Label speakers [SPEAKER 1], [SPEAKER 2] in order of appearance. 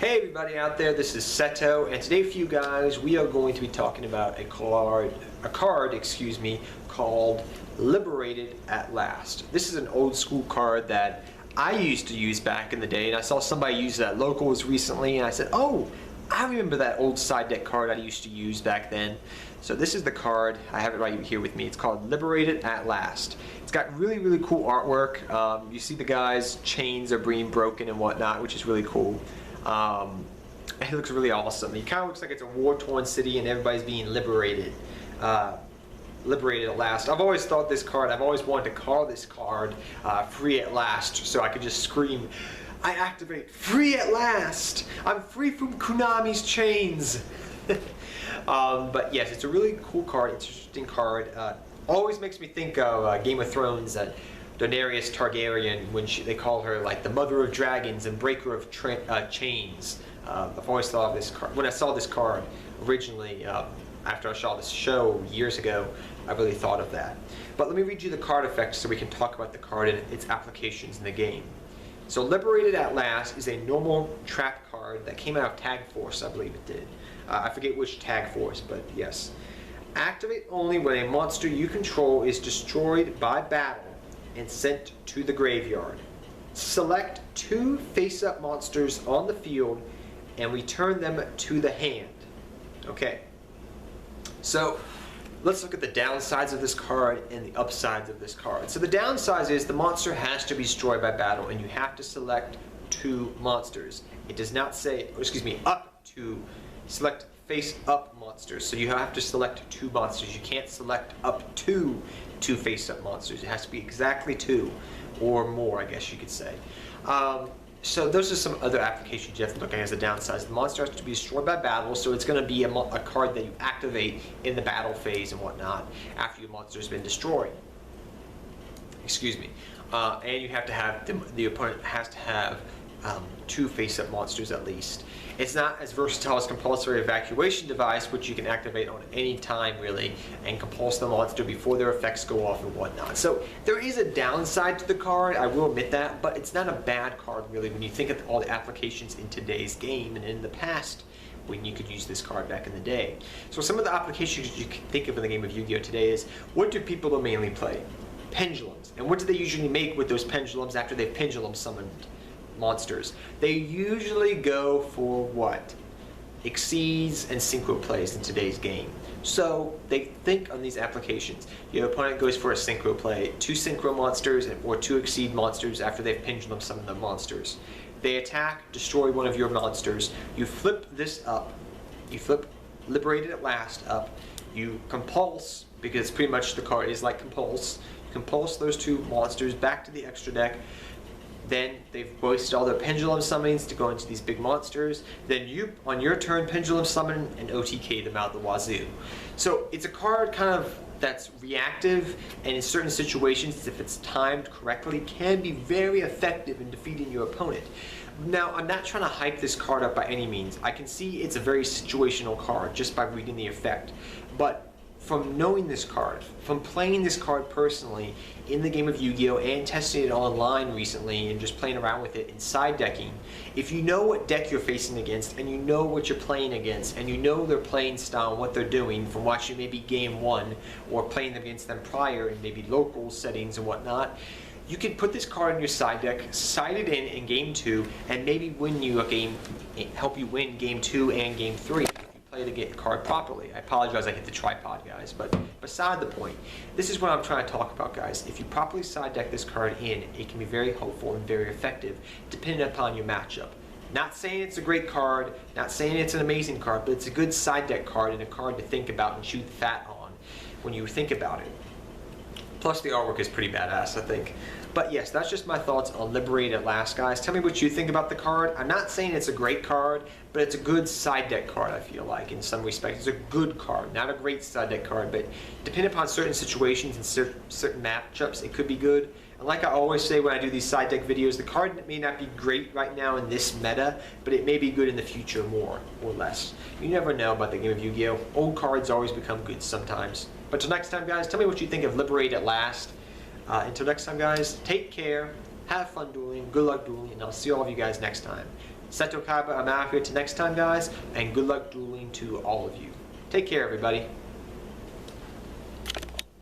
[SPEAKER 1] Hey everybody out there, this is Seto, and today for you guys we are going to be talking about a card called Liberated at Last. This is an old school card that I used to use back in the day, and I saw somebody use that locals recently, and I said, oh, I remember that old side deck card I used to use back then. So this is the card, I have it right here with me. It's called Liberated at Last. It's got really, really cool artwork. You see the guy's chains are being broken and whatnot, which is really cool. It looks really awesome. It kind of looks like it's a war-torn city and everybody's being liberated. Liberated at last. I've always thought this card, I've always wanted to call this card Free at Last, so I could just scream, I activate Free at Last! I'm free from Konami's chains! But yes, it's a really cool card, interesting card. Always makes me think of Game of Thrones. Daenerys Targaryen, when they call her like the mother of dragons and breaker of chains. I've always thought of this card. When I saw this card originally, after I saw this show years ago, I really thought of that. But let me read you the card effects so we can talk about the card and its applications in the game. So Liberated at Last is a normal trap card that came out of Tag Force, I believe it did. I forget which Tag Force, but yes. Activate only when a monster you control is destroyed by battle and sent to the graveyard. Select 2 face-up monsters on the field and return them to the hand. Okay, so let's look at the downsides of this card and the upsides of this card. So the downside is the monster has to be destroyed by battle and you have to select 2 monsters. It does not say, up to, select face-up monsters. So you have to select 2 monsters. You can't select up to 2 face-up monsters. It has to be exactly 2 or more, I guess you could say. So those are some other applications you have to look at as a downside. The monster has to be destroyed by battle, so it's going to be a card that you activate in the battle phase and whatnot after your monster has been destroyed. Excuse me. And you have to have, the opponent has to have 2 face-up monsters at least. It's not as versatile as Compulsory Evacuation Device, which you can activate on any time really and compulse the monster before their effects go off and whatnot. So there is a downside to the card, I will admit that, but it's not a bad card really when you think of all the applications in today's game and in the past when you could use this card back in the day. So some of the applications you can think of in the game of Yu-Gi-Oh! Today is, what do people mainly play? Pendulums. And what do they usually make with those pendulums after they've pendulum summoned monsters? They usually go for what? Exceeds and synchro plays in today's game. So they think on these applications. Your opponent goes for a synchro play, 2 synchro monsters or 2 exceed monsters after they've pendulum summoned the monsters. They attack, destroy one of your monsters. You flip this up. You flip Liberated at Last up. You compulse, because pretty much the card is like compulse. You compulse those 2 monsters back to the extra deck. Then they've wasted all their pendulum summonings to go into these big monsters. Then you, on your turn, pendulum summon and OTK them out the wazoo. So it's a card kind of that's reactive, and in certain situations, if it's timed correctly, can be very effective in defeating your opponent. Now, I'm not trying to hype this card up by any means. I can see it's a very situational card just by reading the effect. But from knowing this card, from playing this card personally in the game of Yu-Gi-Oh! And testing it online recently and just playing around with it in side decking, if you know what deck you're facing against and you know what you're playing against and you know their playing style and what they're doing from watching maybe game 1 or playing against them prior in maybe local settings and whatnot, you can put this card in your side deck, side it in game 2, and maybe win you a game, help you win game 2 and game 3. Play the card properly. I apologize I hit the tripod, guys, but beside the point, this is what I'm trying to talk about, guys. If you properly side deck this card in, it can be very helpful and very effective depending upon your matchup. Not saying it's a great card, not saying it's an amazing card, but it's a good side deck card and a card to think about and shoot the fat on when you think about it. Plus the artwork is pretty badass, I think. But yes, that's just my thoughts on Liberated at Last, guys. Tell me what you think about the card. I'm not saying it's a great card, but it's a good side deck card, I feel like, in some respects. It's a good card, not a great side deck card, but depending upon certain situations and certain matchups, it could be good. And like I always say when I do these side deck videos, the card may not be great right now in this meta, but it may be good in the future more or less. You never know about the game of Yu-Gi-Oh! Old cards always become good sometimes. But till next time, guys, tell me what you think of Liberated at Last. Until next time, guys, take care, have fun dueling, good luck dueling, and I'll see all of you guys next time. Seto Kaiba, I'm out here till next time, guys, and good luck dueling to all of you. Take care, everybody.